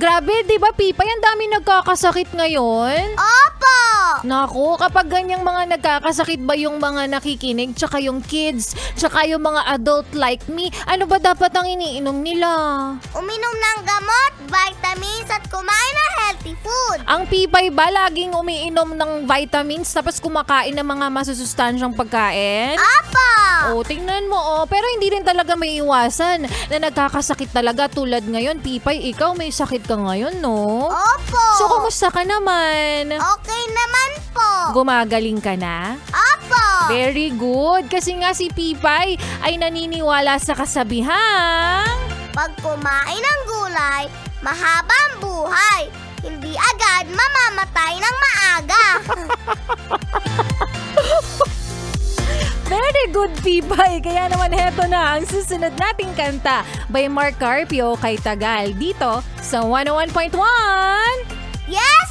Grabe, di ba, Pipay? Ang dami nagkakasakit ngayon. Opo! Naku, kapag ganyang mga nagkakasakit ba yung mga nakikinig, tsaka yung kids, tsaka yung mga adult like me, ano ba dapat ang iniinom nila? Uminom ng gamot, vitamins at kumain ng healthy food. Ang Pipay ba laging umiinom ng vitamins tapos kumakain ng mga masusustansyang pagkain? Opo! Oh, tingnan mo pero hindi rin talaga may iwasan na nagkakasakit talaga tulad ngayon. Pipay, ikaw may sakit ka ngayon, no? Opo! So, kumusta ka naman? Okay naman po. Gumagaling ka na? Opo! Very good, kasi nga si Pipay ay naniniwala sa kasabihang Pag kumain ng gulay, mahabang buhay. Hindi agad mamamatay ng maaga. very good, Pipay. Kaya naman heto na ang susunod nating kanta by Mark Carpio kay Tagal dito sa 101.1 Yes